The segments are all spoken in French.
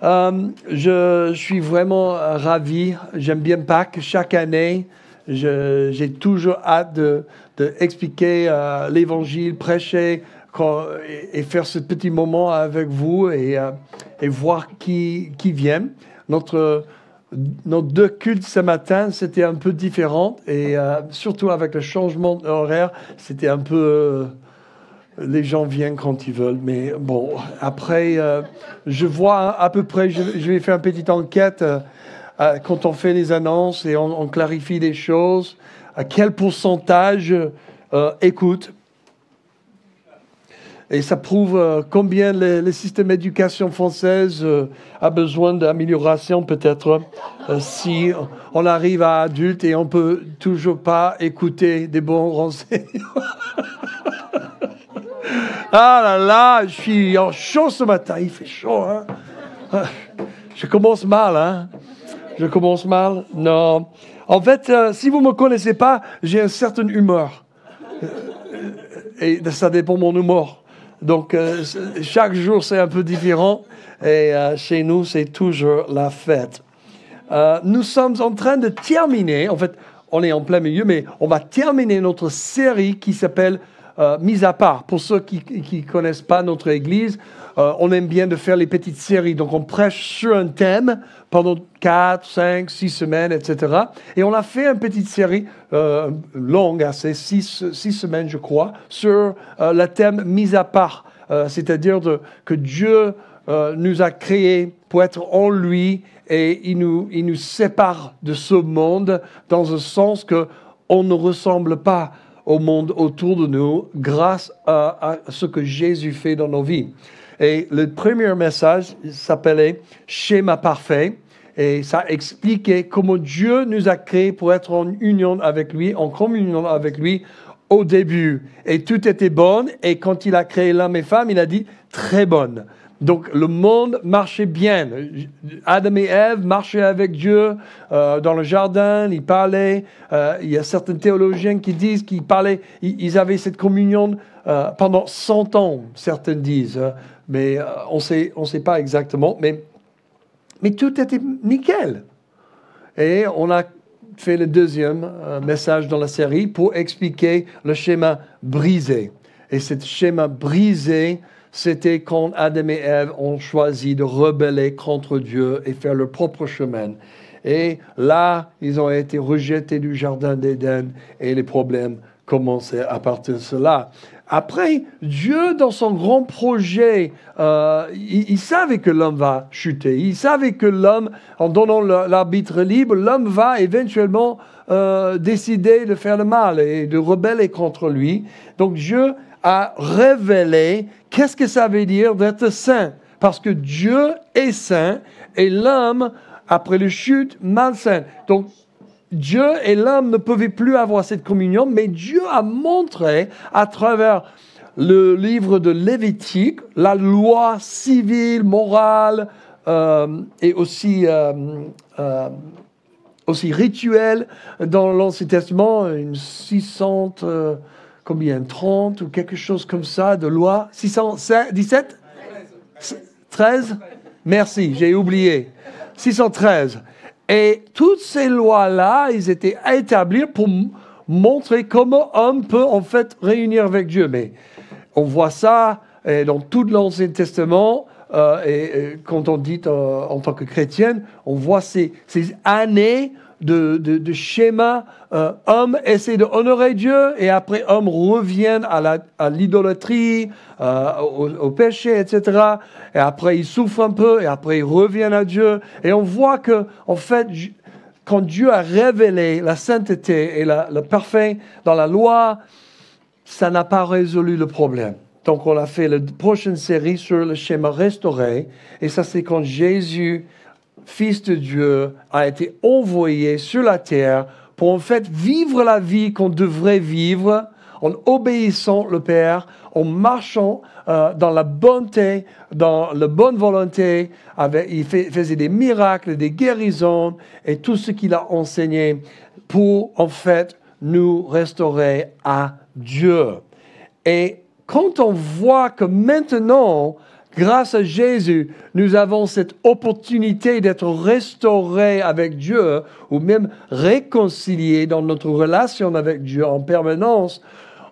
Je suis vraiment ravi. J'aime bien Pâques chaque année. J'ai toujours hâte d'expliquer l'Évangile, prêcher et faire ce petit moment avec vous et voir qui vient. Nos deux cultes ce matin, c'était un peu différent et surtout avec le changement horaire, c'était un peu... les gens viennent quand ils veulent, mais bon, après, je vois à peu près, je vais faire une petite enquête quand on fait les annonces et on clarifie les choses, à quel pourcentage écoute. Et ça prouve combien le système d'éducation française a besoin d'amélioration peut-être si on arrive à adulte et on peut toujours pas écouter des bons renseignements. Ah là là, je suis en chaud ce matin, il fait chaud, hein. Je commence mal, hein. Je commence mal. Non. En fait, si vous ne me connaissez pas, j'ai un certain humeur. Et ça dépend de mon humeur. Donc, chaque jour, c'est un peu différent. Et chez nous, c'est toujours la fête. Nous sommes en train de terminer, en fait, on est en plein milieu, mais on va terminer notre série qui s'appelle Mise à part. Pour ceux qui ne connaissent pas notre Église, on aime bien de faire les petites séries. Donc, on prêche sur un thème pendant 4, 5, 6 semaines, etc. Et on a fait une petite série longue, assez 6 semaines, je crois, sur le thème Mise à part. C'est-à-dire que Dieu nous a créés pour être en lui et il nous sépare de ce monde dans un sens qu'on ne ressemble pas au monde autour de nous grâce à ce que Jésus fait dans nos vies. Et le premier message s'appelait « Schéma parfait » et ça expliquait comment Dieu nous a créés pour être en union avec lui, en communion avec lui au début. Et tout était bon et quand il a créé l'homme et femme, il a dit « très bonne ». Donc, le monde marchait bien. Adam et Ève marchaient avec Dieu dans le jardin, ils parlaient. Il y a certains théologiens qui disent qu'ils parlaient, ils avaient cette communion pendant 100 ans, certains disent. Mais on sait pas exactement. Mais tout était nickel. Et on a fait le deuxième message dans la série pour expliquer le schéma brisé. Et ce schéma brisé, c'était quand Adam et Ève ont choisi de rebeller contre Dieu et faire leur propre chemin. Et là, ils ont été rejetés du jardin d'Éden et les problèmes commençaient à partir de cela. Après, Dieu, dans son grand projet, il savait que l'homme va chuter. Il savait que l'homme, en donnant l'arbitre libre, l'homme va éventuellement décider de faire le mal et de rebeller contre lui. Donc Dieu a révélé qu'est-ce que ça veut dire d'être saint. Parce que Dieu est saint et l'homme, après le chute, malsain. Donc, Dieu et l'homme ne pouvaient plus avoir cette communion, mais Dieu a montré à travers le livre de Lévitique, la loi civile, morale et aussi rituelle dans l'Ancien Testament, une 600... combien, 30 ou quelque chose comme ça de loi, 617 13 Merci, j'ai oublié. 613. Et toutes ces lois-là, ils étaient établis pour montrer comment homme peut en fait réunir avec Dieu. Mais on voit ça dans tout l'Ancien Testament, et quand on dit en tant que chrétienne, on voit ces années de schéma, homme essaie d'honorer Dieu et après homme revient à l'idolâtrie, au péché, etc. Et après il souffre un peu et après il revient à Dieu. Et on voit que en fait, quand Dieu a révélé la sainteté et le parfait dans la loi, ça n'a pas résolu le problème. Donc on a fait la prochaine série sur le schéma restauré et ça c'est quand Jésus, Fils de Dieu, a été envoyé sur la terre pour en fait vivre la vie qu'on devrait vivre en obéissant le Père, en marchant dans la bonté, dans la bonne volonté. Il faisait des miracles, des guérisons et tout ce qu'il a enseigné pour en fait nous restaurer à Dieu. Et quand on voit que maintenant grâce à Jésus, nous avons cette opportunité d'être restaurés avec Dieu ou même réconciliés dans notre relation avec Dieu en permanence.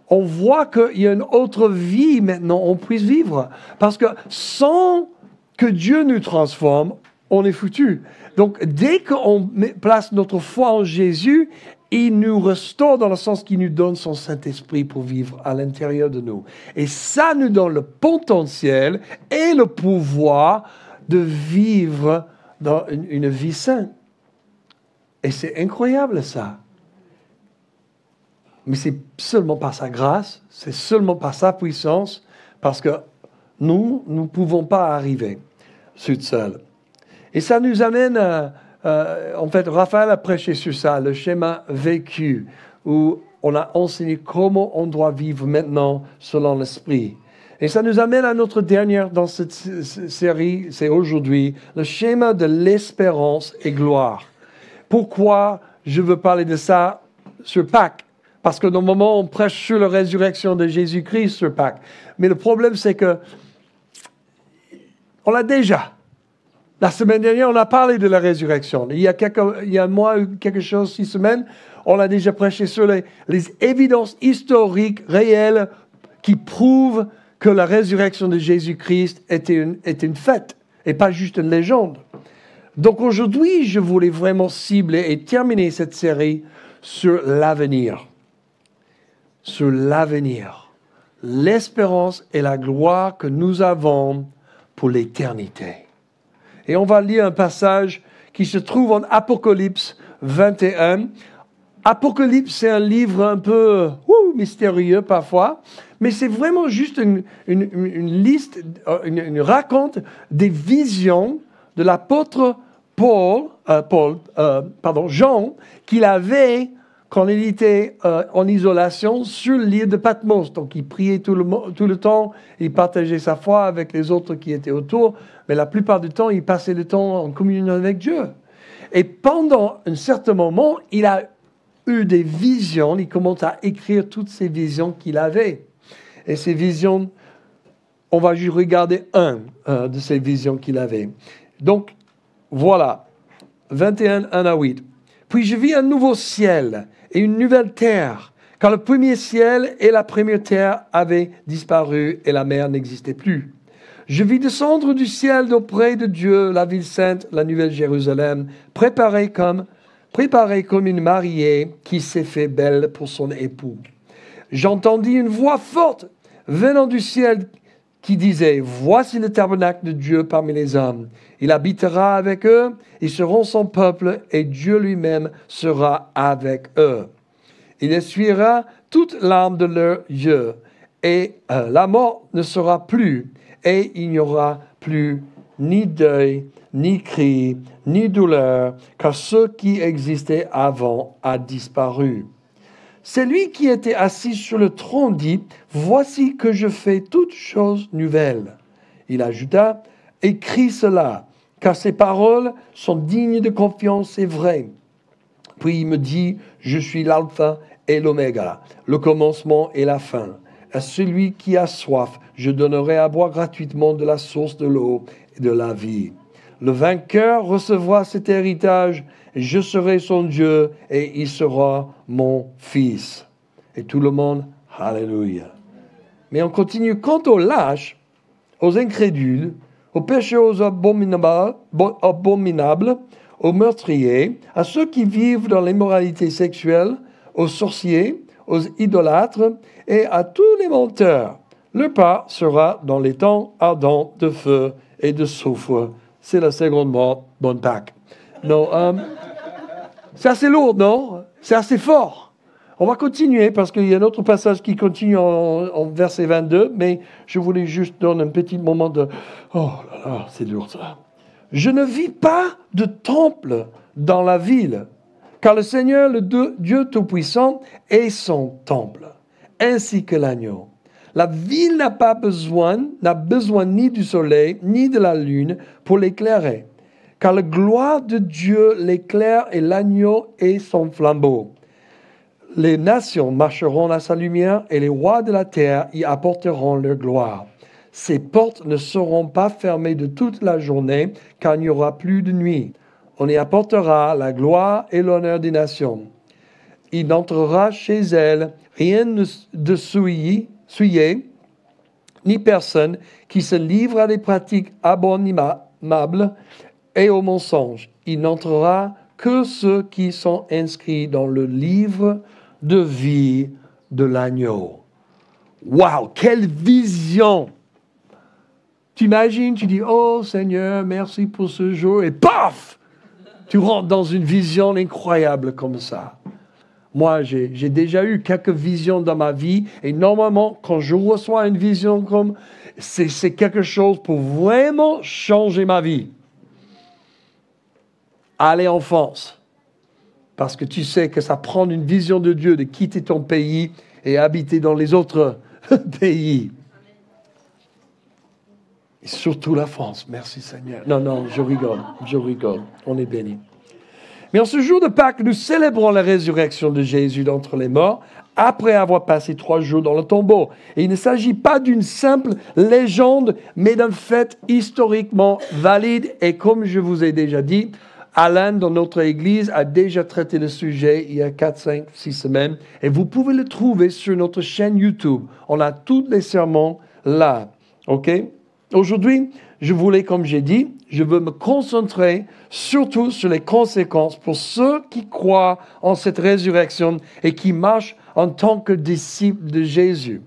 On voit qu'il y a une autre vie maintenant on puisse vivre. Parce que sans que Dieu nous transforme, on est foutu. Donc, dès qu'on place notre foi en Jésus, il nous restaure dans le sens qu'il nous donne son Saint-Esprit pour vivre à l'intérieur de nous. Et ça nous donne le potentiel et le pouvoir de vivre dans une vie sainte. Et c'est incroyable ça. Mais c'est seulement par sa grâce, c'est seulement par sa puissance, parce que nous ne pouvons pas arriver seuls. Et ça nous amène en fait, Raphaël a prêché sur ça, le schéma vécu, où on a enseigné comment on doit vivre maintenant selon l'Esprit. Et ça nous amène à notre dernière dans cette série, c'est aujourd'hui, le schéma de l'espérance et gloire. Pourquoi je veux parler de ça sur Pâques? Parce que normalement, on prêche sur la résurrection de Jésus-Christ sur Pâques. Mais le problème, c'est que on l'a déjà. La semaine dernière, on a parlé de la résurrection. Il y a un mois, quelque chose, 6 semaines, on a déjà prêché sur les évidences historiques, réelles, qui prouvent que la résurrection de Jésus-Christ était une fête et pas juste une légende. Donc aujourd'hui, je voulais vraiment cibler et terminer cette série sur l'avenir. Sur l'avenir. L'espérance et la gloire que nous avons pour l'éternité. Et on va lire un passage qui se trouve en Apocalypse 21. Apocalypse, c'est un livre un peu mystérieux parfois, mais c'est vraiment juste une liste, une raconte des visions de l'apôtre Jean, qu'il avait quand il était en isolation sur l'île de Patmos. Donc, il priait tout le temps, il partageait sa foi avec les autres qui étaient autour, mais la plupart du temps, il passait le temps en communion avec Dieu. Et pendant un certain moment, il a eu des visions, il commence à écrire toutes ces visions qu'il avait. Et ces visions, on va juste regarder un de ces visions qu'il avait. Donc, voilà, 21, 1 à 8. Puis je vis un nouveau ciel et une nouvelle terre, car le premier ciel et la première terre avaient disparu et la mer n'existait plus. Je vis descendre du ciel d'auprès de Dieu la ville sainte, la nouvelle Jérusalem, préparée comme une mariée qui s'est fait belle pour son époux. J'entendis une voix forte venant du ciel qui disait, « Voici le tabernacle de Dieu parmi les hommes. Il habitera avec eux, ils seront son peuple, et Dieu lui-même sera avec eux. Il essuiera toute larme de leurs yeux, et la mort ne sera plus, et il n'y aura plus ni deuil, ni cri, ni douleur, car ce qui existait avant a disparu. » Celui qui était assis sur le trône dit, « Voici que je fais toutes choses nouvelles. » Il ajouta, « Écris cela, car ces paroles sont dignes de confiance et vraies. » Puis il me dit, « Je suis l'alpha et l'oméga, le commencement et la fin. À celui qui a soif, je donnerai à boire gratuitement de la source de l'eau et de la vie. Le vainqueur recevra cet héritage, et je serai son Dieu, et il sera mon fils. » Et tout le monde, Alléluia. Mais on continue. Quant aux lâches, aux incrédules, aux pécheurs abominables, aux meurtriers, à ceux qui vivent dans l'immoralité sexuelle, aux sorciers, aux idolâtres et à tous les menteurs, leur part sera dans les temps ardents de feu et de soufre. C'est la seconde mort. Bonne Pâques. Non, c'est assez lourd, non? C'est assez fort. On va continuer parce qu'il y a un autre passage qui continue en verset 22, mais je voulais juste donner un petit moment de... Oh là là, c'est lourd ça. Je ne vis pas de temple dans la ville, car le Seigneur, le Dieu Tout-Puissant, est son temple, ainsi que l'agneau. La ville n'a besoin ni du soleil, ni de la lune pour l'éclairer, car la gloire de Dieu l'éclaire et l'agneau est son flambeau. Les nations marcheront à sa lumière et les rois de la terre y apporteront leur gloire. Ses portes ne seront pas fermées de toute la journée, car il n'y aura plus de nuit. On y apportera la gloire et l'honneur des nations. Il n'entrera chez elle rien de souillé, ni personne qui se livre à des pratiques abominables et au mensonge. Il n'entrera que ceux qui sont inscrits dans le livre de vie de l'agneau. Waouh, quelle vision! Tu imagines, tu dis, oh Seigneur, merci pour ce jour, et paf! Tu rentres dans une vision incroyable comme ça. Moi, j'ai déjà eu quelques visions dans ma vie, et normalement, quand je reçois une vision comme, c'est quelque chose pour vraiment changer ma vie. Aller en France, parce que tu sais que ça prend une vision de Dieu de quitter ton pays et habiter dans les autres pays. Et surtout la France, merci Seigneur. Non, je rigole, on est bénis. Mais en ce jour de Pâques, nous célébrons la résurrection de Jésus d'entre les morts, après avoir passé 3 jours dans le tombeau. Et il ne s'agit pas d'une simple légende, mais d'un fait historiquement valide. Et comme je vous ai déjà dit, Alain, dans notre église, a déjà traité le sujet il y a 4, 5, 6 semaines. Et vous pouvez le trouver sur notre chaîne YouTube. On a tous les sermons là. OK? Aujourd'hui, je voulais, comme j'ai dit, je veux me concentrer surtout sur les conséquences pour ceux qui croient en cette résurrection et qui marchent en tant que disciples de Jésus.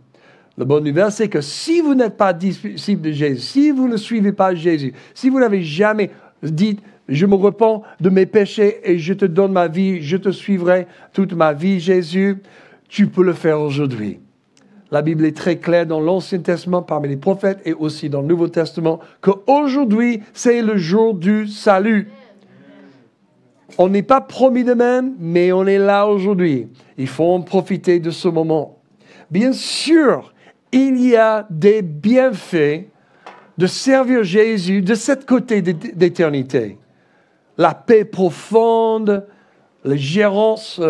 La bonne nouvelle, c'est que si vous n'êtes pas disciple de Jésus, si vous ne suivez pas Jésus, si vous n'avez jamais dit « Je me repens de mes péchés et je te donne ma vie, je te suivrai toute ma vie, Jésus », tu peux le faire aujourd'hui. La Bible est très claire dans l'Ancien Testament, parmi les prophètes et aussi dans le Nouveau Testament, qu'aujourd'hui, c'est le jour du salut. On n'est pas promis de même, mais on est là aujourd'hui. Il faut en profiter de ce moment. Bien sûr, il y a des bienfaits de servir Jésus de cet côté d'éternité. La paix profonde, la gérance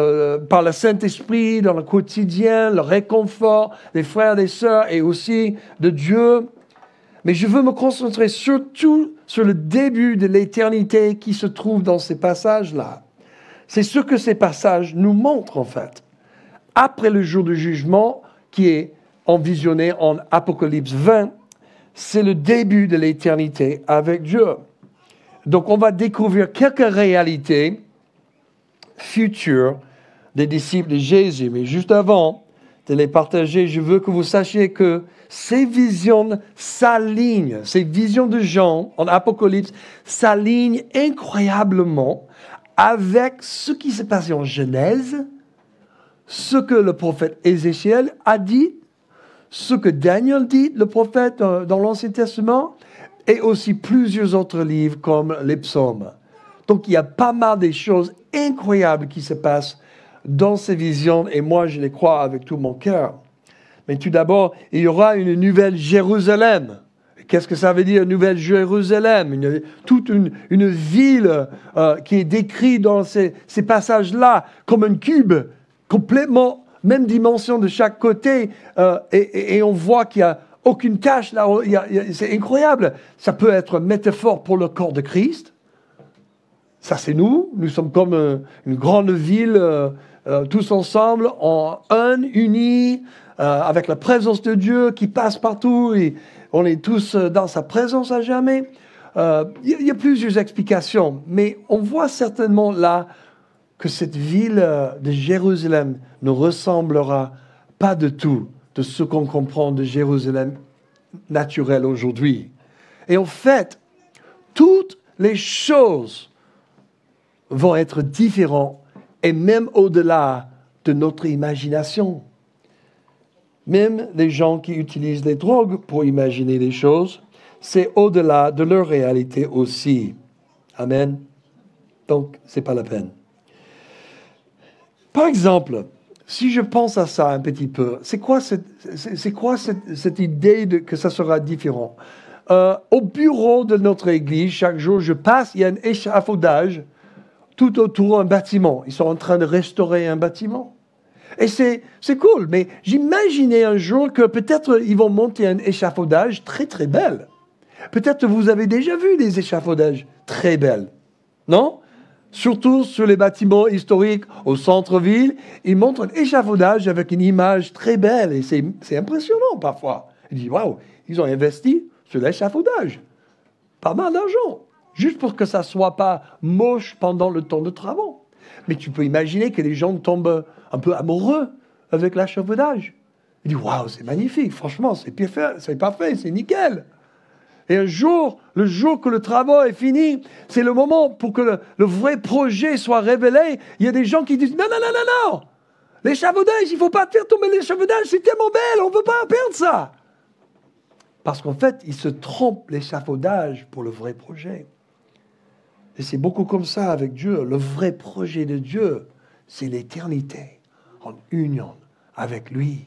par le Saint-Esprit dans le quotidien, le réconfort des frères et des sœurs et aussi de Dieu. Mais je veux me concentrer surtout sur le début de l'éternité qui se trouve dans ces passages-là. C'est ce que ces passages nous montrent en fait. Après le jour du jugement qui est envisionné en Apocalypse 20, c'est le début de l'éternité avec Dieu. Donc on va découvrir quelques réalités futures des disciples de Jésus. Mais juste avant de les partager, je veux que vous sachiez que ces visions s'alignent, ces visions de Jean en Apocalypse s'alignent incroyablement avec ce qui s'est passé en Genèse, ce que le prophète Ézéchiel a dit, ce que Daniel dit, le prophète dans l'Ancien Testament, et aussi plusieurs autres livres comme les psaumes. Donc il y a pas mal de choses incroyables qui se passent dans ces visions, et moi je les crois avec tout mon cœur. Mais tout d'abord, il y aura une nouvelle Jérusalem. Qu'est-ce que ça veut dire, nouvelle Jérusalem? Toute une ville qui est décrite dans ces passages-là comme un cube, complètement, même dimension de chaque côté, et on voit qu'il n'y a aucune tache là. C'est incroyable. Ça peut être une métaphore pour le corps de Christ. Ça, c'est nous. Nous sommes comme une grande ville, tous ensemble, en un, unis, avec la présence de Dieu qui passe partout. Et on est tous dans sa présence à jamais. Il y a plusieurs explications, mais on voit certainement là que cette ville de Jérusalem ne ressemblera pas du tout de ce qu'on comprend de Jérusalem naturel aujourd'hui. Et en fait, toutes les choses vont être différentes et même au-delà de notre imagination. Même les gens qui utilisent les drogues pour imaginer les choses, c'est au-delà de leur réalité aussi. Amen. Donc, c'est pas la peine. Par exemple, si je pense à ça un petit peu, c'est quoi cette idée que ça sera différent? Au bureau de notre église, chaque jour, je passe, il y a un échafaudage tout autour d'un bâtiment. Ils sont en train de restaurer un bâtiment. Et c'est cool, mais j'imaginais un jour que peut-être ils vont monter un échafaudage très très belle. Peut-être vous avez déjà vu des échafaudages très belles, non? Surtout sur les bâtiments historiques au centre-ville, ils montrent un échafaudage avec une image très belle et c'est impressionnant parfois. Ils disent, waouh, ils ont investi sur l'échafaudage. Pas mal d'argent, juste pour que ça ne soit pas moche pendant le temps de travaux. Mais tu peux imaginer que les gens tombent un peu amoureux avec l'échafaudage. Ils disent, waouh, c'est magnifique, franchement, c'est parfait, c'est nickel. Et un jour, le jour que le travail est fini, c'est le moment pour que le vrai projet soit révélé. Il y a des gens qui disent, non, non, non, non, non, l'échafaudage, il ne faut pas faire tomber l'échafaudage, c'est tellement belle, on ne veut pas perdre ça. Parce qu'en fait, ils se trompent l'échafaudage pour le vrai projet. Et c'est beaucoup comme ça avec Dieu. Le vrai projet de Dieu, c'est l'éternité en union avec lui.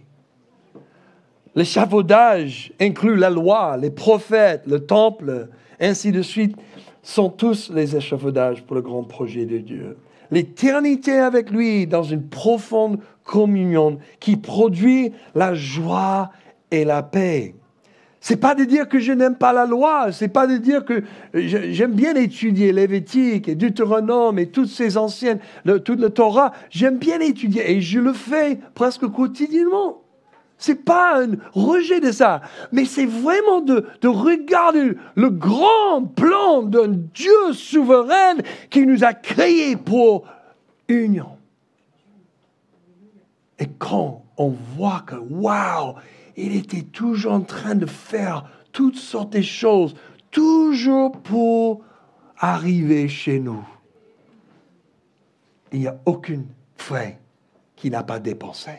L'échafaudage inclut la loi, les prophètes, le temple, ainsi de suite, sont tous les échafaudages pour le grand projet de Dieu. L'éternité avec lui dans une profonde communion qui produit la joie et la paix. C'est pas de dire que je n'aime pas la loi, c'est pas de dire que j'aime bien étudier Lévitique et Deutéronome et toutes ces anciennes, toute le Torah, j'aime bien étudier et je le fais presque quotidiennement. C'est pas un rejet de ça, mais c'est vraiment de regarder le grand plan d'un Dieu souverain qui nous a créés pour union. Et quand on voit que, waouh, il était toujours en train de faire toutes sortes de choses, toujours pour arriver chez nous. Il n'y a aucune frais qu'il n'a pas dépensé.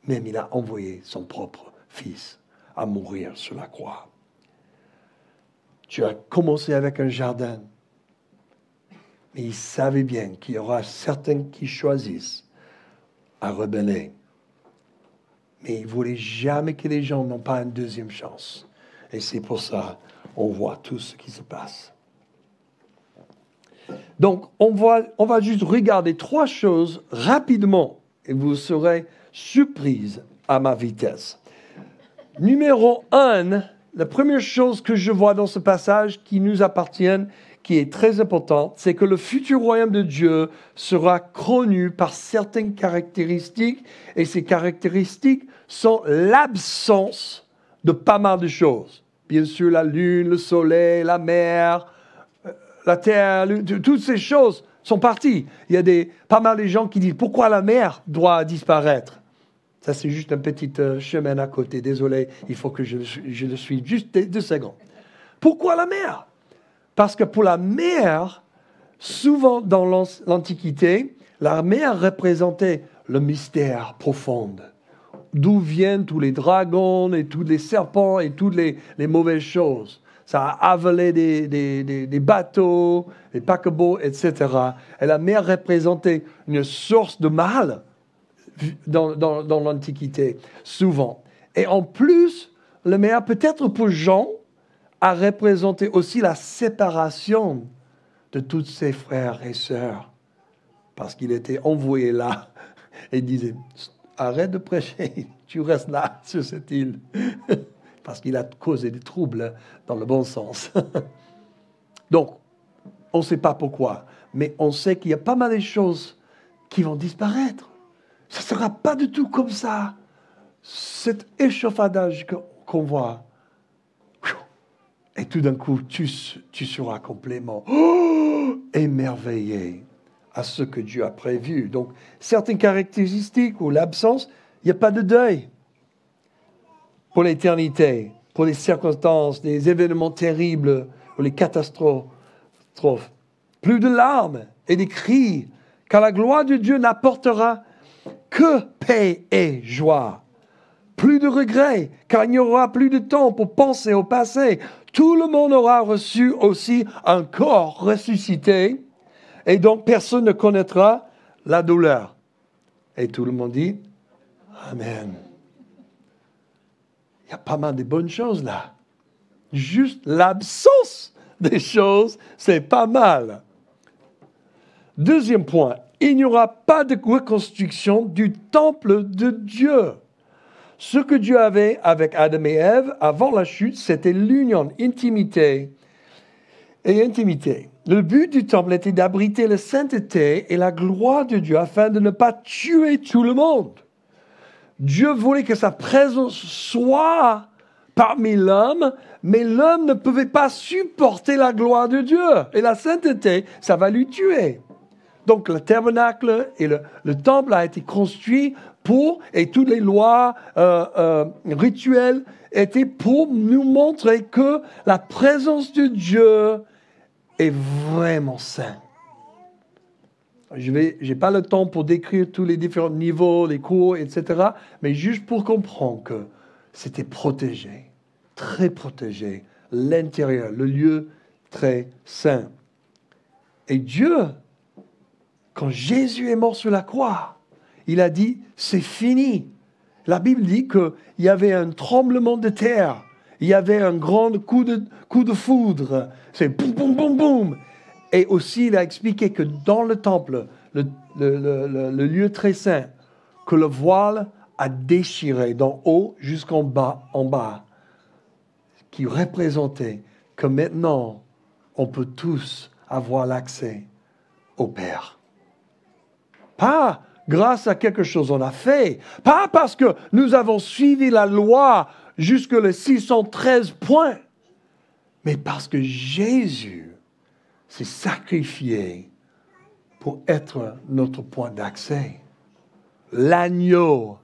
Même il a envoyé son propre fils à mourir sur la croix. Tu as commencé avec un jardin, mais il savait bien qu'il y aura certains qui choisissent à rebeller. Mais il ne voulait jamais que les gens n'ont pas une deuxième chance. Et c'est pour ça qu'on voit tout ce qui se passe. Donc, on va juste regarder 3 choses rapidement et vous serez surprise à ma vitesse. Numéro 1, la première chose que je vois dans ce passage qui nous appartient, qui est très importante, c'est que le futur royaume de Dieu sera connu par certaines caractéristiques, et ces caractéristiques sont l'absence de pas mal de choses. Bien sûr, la lune, le soleil, la mer, la terre, toutes ces choses sont parties. Il y a pas mal de gens qui disent « Pourquoi la mer doit disparaître ?» Ça, c'est juste un petit chemin à côté. Désolé, il faut que je le suive juste 2 secondes. Pourquoi la mer? Parce que pour la mer, souvent dans l'Antiquité, la mer représentait le mystère profond. D'où viennent tous les dragons et tous les serpents et toutes les mauvaises choses. Ça a avalé des bateaux, des paquebots, etc. Et la mer représentait une source de mal dans l'Antiquité, souvent. Et en plus, la mer, peut-être pour Jean, a représenté aussi la séparation de tous ses frères et sœurs. Parce qu'il était envoyé là et disait, arrête de prêcher, tu restes là, sur cette île. Parce qu'il a causé des troubles dans le bon sens. Donc, on ne sait pas pourquoi, mais on sait qu'il y a pas mal de choses qui vont disparaître. Ça ne sera pas du tout comme ça. Cet échafaudage qu'on voit. Et tout d'un coup, tu seras complètement émerveillé à ce que Dieu a prévu. Donc, certaines caractéristiques ou l'absence, il n'y a pas de deuil pour l'éternité, pour les circonstances, les événements terribles ou les catastrophes. Plus de larmes et des cris, car la gloire de Dieu n'apportera que paix et joie. Plus de regrets, car il n'y aura plus de temps pour penser au passé. Tout le monde aura reçu aussi un corps ressuscité, et donc personne ne connaîtra la douleur. Et tout le monde dit Amen. Il y a pas mal de bonnes choses là. Juste l'absence des choses, c'est pas mal. Deuxième point, il n'y aura pas de reconstruction du temple de Dieu. Ce que Dieu avait avec Adam et Ève avant la chute, c'était l'union, intimité et intimité. Le but du temple était d'abriter la sainteté et la gloire de Dieu afin de ne pas tuer tout le monde. Dieu voulait que sa présence soit parmi l'homme, mais l'homme ne pouvait pas supporter la gloire de Dieu. Et la sainteté, ça va lui tuer. Donc le tabernacle et le temple a été construit pour, et toutes les lois rituelles étaient pour nous montrer que la présence de Dieu est vraiment sainte. Je n'ai pas le temps pour décrire tous les différents niveaux, les cours, etc. Mais juste pour comprendre que c'était protégé, très protégé, l'intérieur, le lieu très saint. Et Dieu, quand Jésus est mort sur la croix, il a dit, c'est fini. La Bible dit qu'il y avait un tremblement de terre, il y avait un grand coup de foudre, c'est boum, boum, boum, boum. Et aussi, il a expliqué que dans le temple, le lieu très saint, que le voile a déchiré d'en haut jusqu'en bas, qui représentait que maintenant, on peut tous avoir l'accès au Père. Pas grâce à quelque chose qu'on a fait, pas parce que nous avons suivi la loi jusque les 613 points, mais parce que Jésus s'est sacrifié pour être notre point d'accès. L'agneau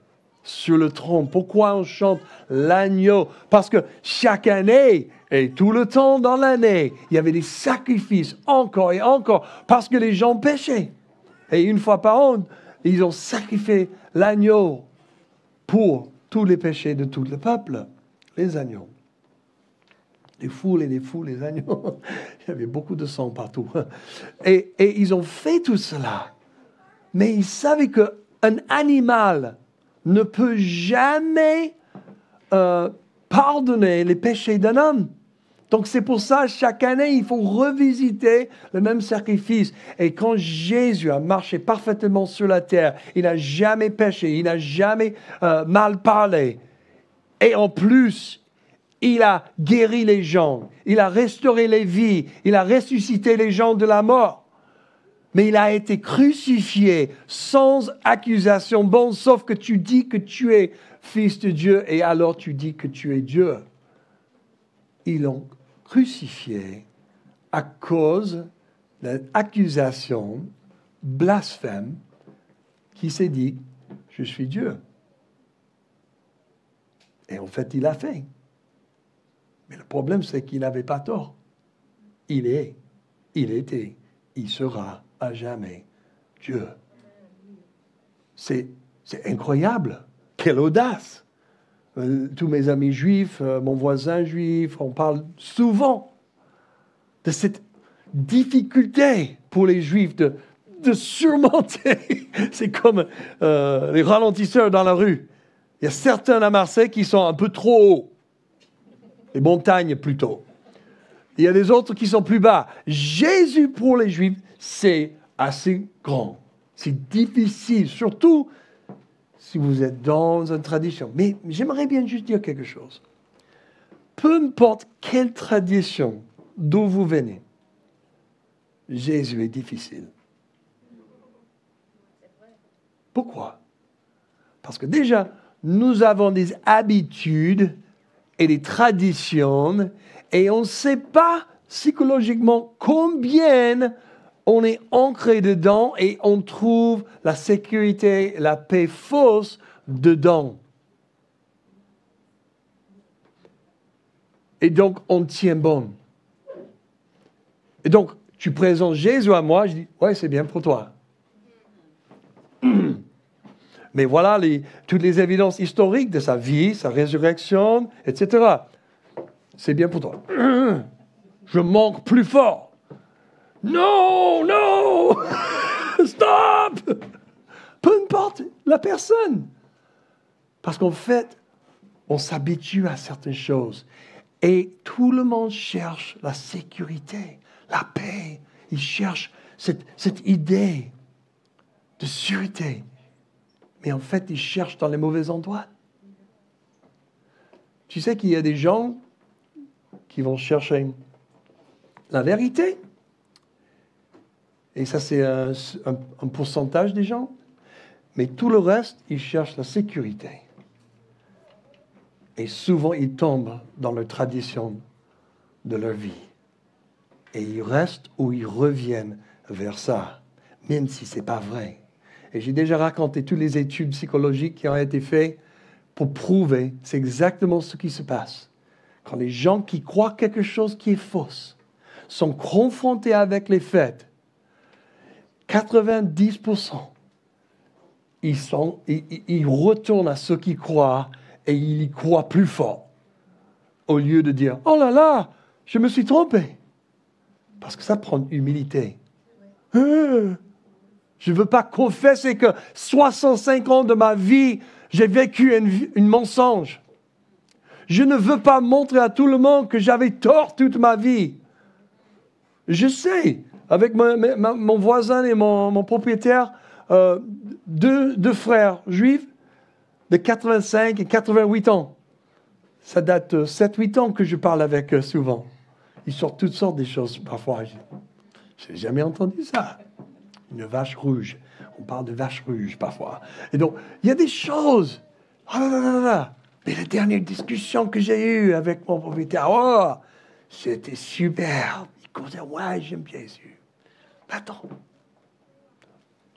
sur le trône. Pourquoi on chante l'agneau? Parce que chaque année, et tout le temps dans l'année, il y avait des sacrifices encore et encore, parce que les gens péchaient. Et une fois par an, ils ont sacrifié l'agneau pour tous les péchés de tout le peuple. Les agneaux. Des foules et des foules, les agneaux. Il y avait beaucoup de sang partout. Et ils ont fait tout cela. Mais ils savaient qu'un animal ne peut jamais pardonner les péchés d'un homme. Donc c'est pour ça, chaque année, il faut revisiter le même sacrifice. Et quand Jésus a marché parfaitement sur la terre, il n'a jamais péché, il n'a jamais mal parlé. Et en plus, il a guéri les gens, il a restauré les vies, il a ressuscité les gens de la mort. Mais il a été crucifié sans accusation. Bon, sauf que tu dis que tu es fils de Dieu et alors tu dis que tu es Dieu. Ils l'ont crucifié à cause de l'accusation blasphème qui s'est dit « Je suis Dieu ». Et en fait, il l'a fait. Mais le problème, c'est qu'il n'avait pas tort. Il était, il sera à jamais Dieu. C'est incroyable. Quelle audace! Tous mes amis juifs, mon voisin juif, on parle souvent de cette difficulté pour les juifs de surmonter. C'est comme les ralentisseurs dans la rue. Il y a certains à Marseille qui sont un peu trop hauts. Les montagnes plutôt. Il y a des autres qui sont plus bas. Jésus pour les Juifs, c'est assez grand. C'est difficile, surtout si vous êtes dans une tradition. Mais j'aimerais bien juste dire quelque chose. Peu importe quelle tradition d'où vous venez, Jésus est difficile. Pourquoi? Parce que déjà, nous avons des habitudes et des traditions et on ne sait pas psychologiquement combien on est ancré dedans et on trouve la sécurité, la paix fausse dedans. Et donc, on tient bon. Et donc, tu présentes Jésus à moi, je dis, ouais, c'est bien pour toi. Mais voilà toutes les évidences historiques de sa vie, sa résurrection, etc. C'est bien pour toi. Je manque plus fort. Non, non, stop. Peu importe la personne. Parce qu'en fait, on s'habitue à certaines choses. Et tout le monde cherche la sécurité, la paix. Il cherche cette idée de sûreté. Mais en fait, ils cherchent dans les mauvais endroits. Tu sais qu'il y a des gens qui vont chercher la vérité. Et ça, c'est un pourcentage des gens. Mais tout le reste, ils cherchent la sécurité. Et souvent, ils tombent dans leur tradition de leur vie. Et ils restent ou ils reviennent vers ça, même si ce n'est pas vrai. Et j'ai déjà raconté toutes les études psychologiques qui ont été faites pour prouver c'est exactement ce qui se passe. Quand les gens qui croient quelque chose qui est fausse sont confrontés avec les faits, 90%, ils retournent à ce qu'ils croient et ils y croient plus fort. Au lieu de dire « Oh là là, je me suis trompé ». Parce que ça prend de l'humilité. Je ne veux pas confesser que 65 ans de ma vie, j'ai vécu une mensonge. Je ne veux pas montrer à tout le monde que j'avais tort toute ma vie. Je sais, avec mon voisin et mon propriétaire, deux frères juifs de 85 et 88 ans. Ça date de 7-8 ans que je parle avec eux souvent. Ils sortent toutes sortes de choses parfois. Je n'ai jamais entendu ça. Une vache rouge. On parle de vache rouge parfois. Et donc, il y a des choses. Oh là là là là. Mais la dernière discussion que j'ai eue avec mon propriétaire, oh, c'était super. Il disait, ouais, j'aime Jésus. Attends.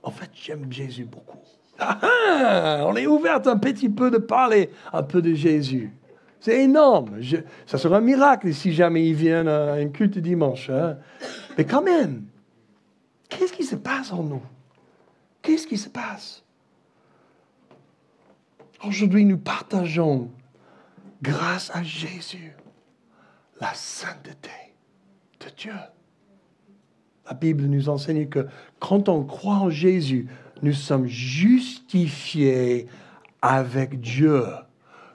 En fait, j'aime Jésus beaucoup. On est ouvert un petit peu de parler un peu de Jésus. C'est énorme. Ça serait un miracle si jamais ils viennent à un culte dimanche. Hein? Mais quand même, qu'est-ce qui se passe en nous? Qu'est-ce qui se passe? Aujourd'hui, nous partageons, grâce à Jésus, la sainteté de Dieu. La Bible nous enseigne que quand on croit en Jésus, nous sommes justifiés avec Dieu.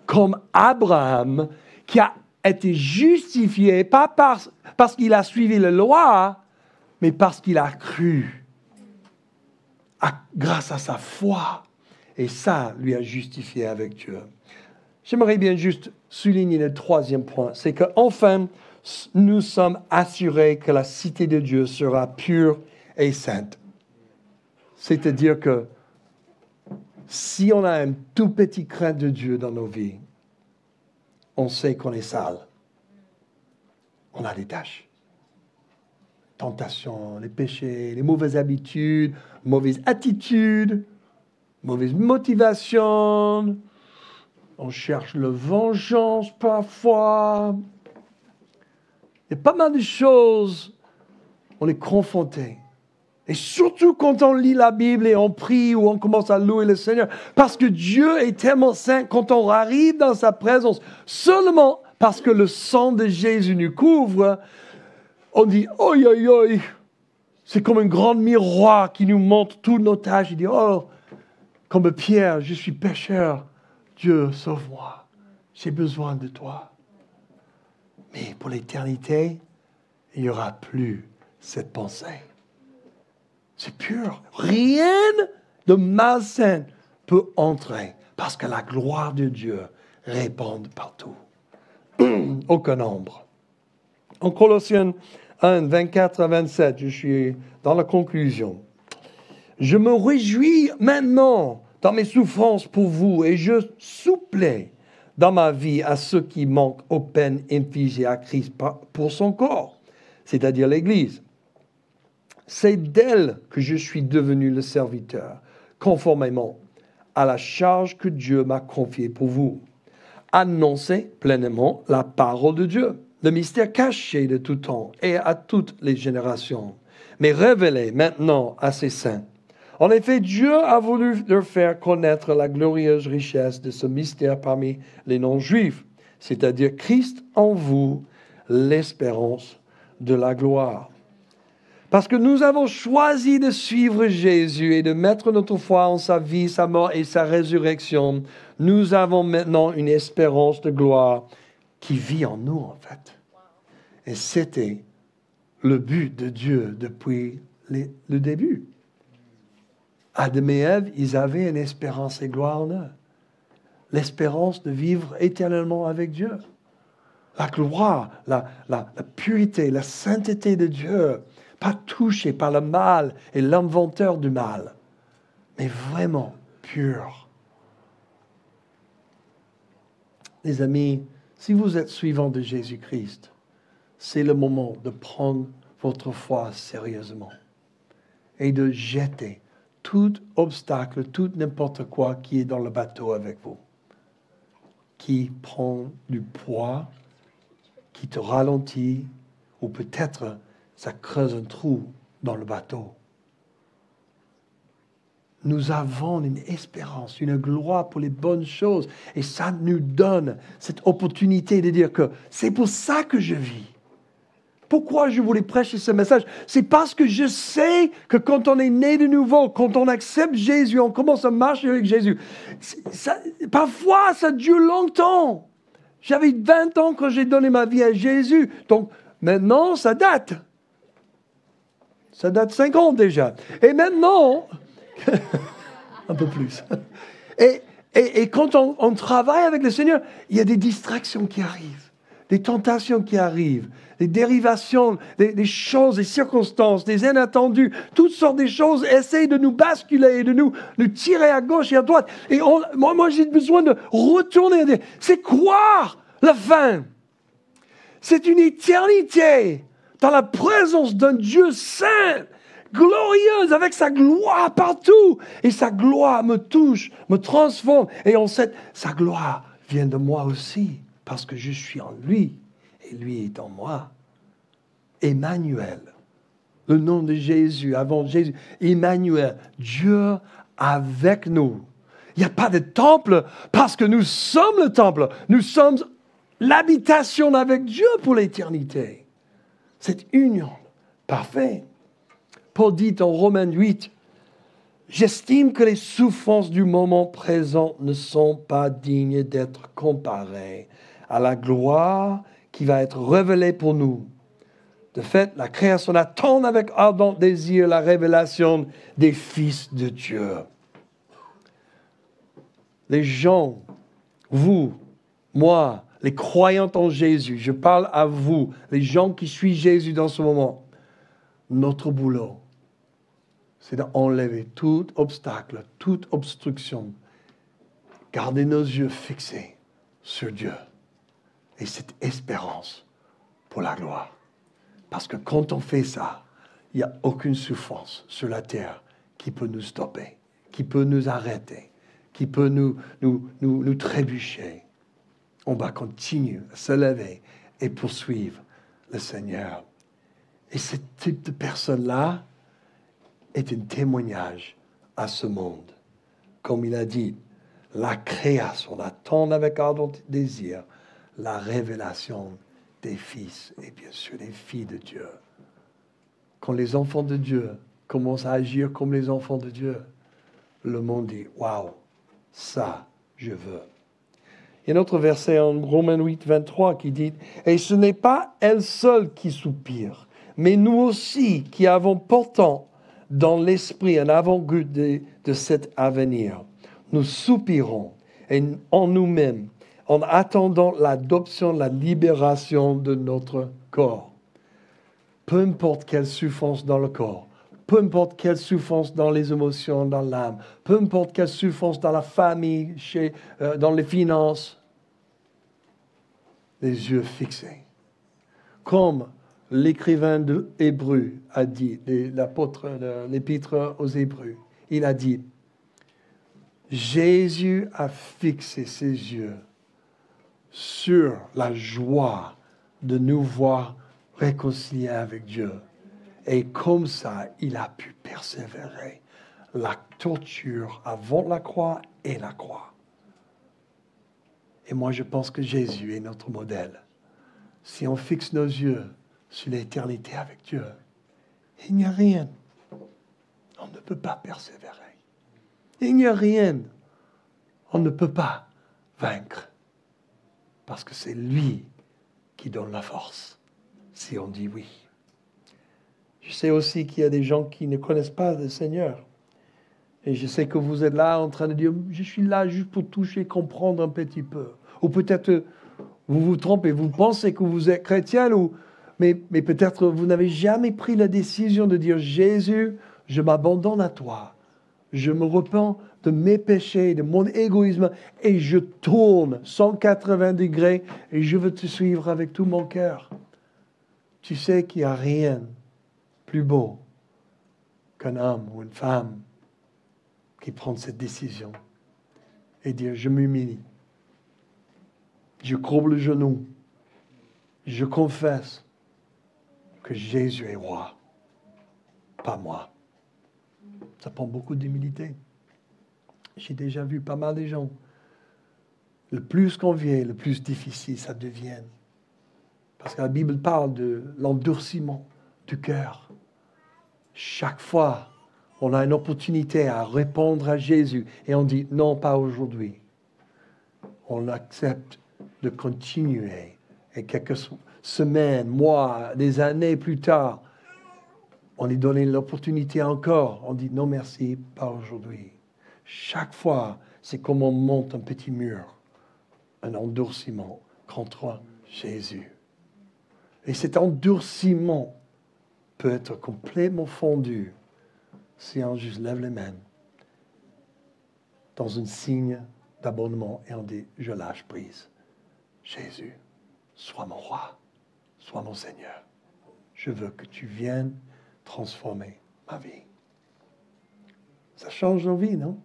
Comme Abraham, qui a été justifié, pas parce qu'il a suivi la loi, mais parce qu'il a cru, grâce à sa foi. Et ça lui a justifié avec Dieu. J'aimerais bien juste souligner le troisième point, c'est qu'enfin, nous sommes assurés que la cité de Dieu sera pure et sainte. C'est-à-dire que si on a un tout petit crainte de Dieu dans nos vies, on sait qu'on est sale. On a des tâches. Tentations, les péchés, les mauvaises habitudes, mauvaises attitudes, mauvaises motivations. On cherche la vengeance parfois. Il y a pas mal de choses. On est confronté. Et surtout quand on lit la Bible et on prie ou on commence à louer le Seigneur. Parce que Dieu est tellement saint, quand on arrive dans sa présence, seulement parce que le sang de Jésus nous couvre, on dit, oi, oi, oi. C'est comme un grand miroir qui nous montre tous nos tâches. Il dit, oh, comme Pierre, je suis pécheur. Dieu, sauve-moi. J'ai besoin de toi. Mais pour l'éternité, il n'y aura plus cette pensée. C'est pur. Rien de malsain peut entrer parce que la gloire de Dieu répand partout. Aucun nombre. En Colossiens 1, 24 à 27, je suis dans la conclusion. Je me réjouis maintenant dans mes souffrances pour vous et je supplée dans ma vie à ceux qui manquent aux peines infligées à Christ pour son corps, c'est-à-dire l'Église. C'est d'elle que je suis devenu le serviteur, conformément à la charge que Dieu m'a confiée pour vous. Annoncer pleinement la parole de Dieu, le mystère caché de tout temps et à toutes les générations, mais révélé maintenant à ses saints. En effet, Dieu a voulu leur faire connaître la glorieuse richesse de ce mystère parmi les non-juifs, c'est-à-dire Christ en vous, l'espérance de la gloire. Parce que nous avons choisi de suivre Jésus et de mettre notre foi en sa vie, sa mort et sa résurrection, nous avons maintenant une espérance de gloire qui vit en nous, en fait. Et c'était le but de Dieu depuis le début. Adam et Ève, ils avaient une espérance et gloire en eux. L'espérance de vivre éternellement avec Dieu. La gloire, la pureté, la sainteté de Dieu, pas touchée par le mal et l'inventeur du mal, mais vraiment pur. Les amis, si vous êtes suivants de Jésus-Christ, c'est le moment de prendre votre foi sérieusement et de jeter tout obstacle, tout n'importe quoi qui est dans le bateau avec vous, qui prend du poids, qui te ralentit, ou peut-être ça creuse un trou dans le bateau. Nous avons une espérance, une gloire pour les bonnes choses, et ça nous donne cette opportunité de dire que c'est pour ça que je vis. Pourquoi je voulais prêcher ce message? C'est parce que je sais que quand on est né de nouveau, quand on accepte Jésus, on commence à marcher avec Jésus. Parfois, ça dure longtemps. J'avais 20 ans quand j'ai donné ma vie à Jésus. Donc, maintenant, ça date. Ça date 5 ans déjà. Et maintenant, un peu plus. Et quand on travaille avec le Seigneur, il y a des distractions qui arrivent, des tentations qui arrivent, des dérivations, des choses, des circonstances, des inattendus, toutes sortes de choses essayent de nous basculer, de nous tirer à gauche et à droite. Et moi j'ai besoin de retourner et dire, c'est quoi la fin? C'est une éternité dans la présence d'un Dieu saint, glorieuse, avec sa gloire partout. Et sa gloire me touche, me transforme. Et on sait, sa gloire vient de moi aussi, parce que je suis en lui, et lui est en moi. Emmanuel, le nom de Jésus, avant Jésus, Emmanuel, Dieu avec nous. Il n'y a pas de temple, parce que nous sommes le temple. Nous sommes l'habitation avec Dieu pour l'éternité. Cette union, parfait. Paul dit en Romains 8, « J'estime que les souffrances du moment présent ne sont pas dignes d'être comparées à la gloire qui va être révélée pour nous. De fait, la création attend avec ardent désir la révélation des fils de Dieu. » Les gens, vous, moi, les croyants en Jésus, je parle à vous, les gens qui suivent Jésus dans ce moment. Notre boulot, c'est d'enlever tout obstacle, toute obstruction. Garder nos yeux fixés sur Dieu et cette espérance pour la gloire. Parce que quand on fait ça, il n'y a aucune souffrance sur la terre qui peut nous stopper, qui peut nous arrêter, qui peut nous trébucher. On va continuer à se lever et poursuivre le Seigneur. Et ce type de personne-là est un témoignage à ce monde. Comme il a dit, la création attend avec ardent désir la révélation des fils et bien sûr des filles de Dieu. Quand les enfants de Dieu commencent à agir comme les enfants de Dieu, le monde dit, waouh, ça, je veux. Il y a un autre verset en Romains 8, 23 qui dit, « Et ce n'est pas elle seule qui soupire, mais nous aussi qui avons pourtant dans l'esprit un avant-goût de cet avenir. Nous soupirons en nous-mêmes en attendant l'adoption, la libération de notre corps. » Peu importe quelle souffrance dans le corps, peu importe quelle souffrance dans les émotions, dans l'âme, peu importe quelle souffrance dans la famille, dans les finances, les yeux fixés. Comme l'écrivain de Hébreux a dit, l'apôtre de l'épître aux Hébreux, il a dit, Jésus a fixé ses yeux sur la joie de nous voir réconciliés avec Dieu. Et comme ça, il a pu persévérer la torture avant la croix et la croix. Et moi, je pense que Jésus est notre modèle. Si on fixe nos yeux sur l'éternité avec Dieu, il n'y a rien. On ne peut pas persévérer. Il n'y a rien. On ne peut pas vaincre. Parce que c'est lui qui donne la force, si on dit oui. Je sais aussi qu'il y a des gens qui ne connaissent pas le Seigneur. Et je sais que vous êtes là en train de dire, je suis là juste pour toucher, comprendre un petit peu. Ou peut-être vous vous trompez, vous pensez que vous êtes chrétien, mais peut-être vous n'avez jamais pris la décision de dire, Jésus, je m'abandonne à toi. Je me repens de mes péchés, de mon égoïsme, et je tourne 180 degrés et je veux te suivre avec tout mon cœur. Tu sais qu'il n'y a rien plus beau qu'un homme ou une femme qui prend cette décision et dire, je m'humilie, je courbe le genou, je confesse que Jésus est roi, pas moi. Ça prend beaucoup d'humilité. J'ai déjà vu pas mal de gens. Le plus qu'on vient, le plus difficile ça devient. Parce que la Bible parle de l'endurcissement du cœur. Chaque fois, on a une opportunité à répondre à Jésus et on dit non, pas aujourd'hui. On accepte de continuer. Et quelques semaines, mois, des années plus tard, on lui donne l'opportunité encore. On dit non, merci, pas aujourd'hui. Chaque fois, c'est comme on monte un petit mur, un endurcissement contre Jésus. Et cet endurcissement peut être complètement fondu si on juste lève les mains dans un signe d'abonnement et on dit, je lâche prise. Jésus, sois mon roi, sois mon Seigneur. Je veux que tu viennes transformer ma vie. Ça change nos vies, non?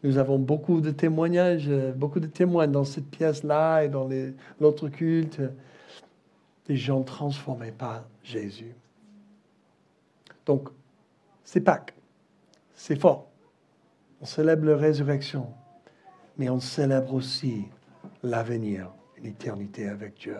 Nous avons beaucoup de témoignages, beaucoup de témoins dans cette pièce-là et dans l'autre culte. Des gens transformés par Jésus. Donc, c'est Pâques. C'est fort. On célèbre la résurrection, mais on célèbre aussi l'avenir, une éternité avec Dieu.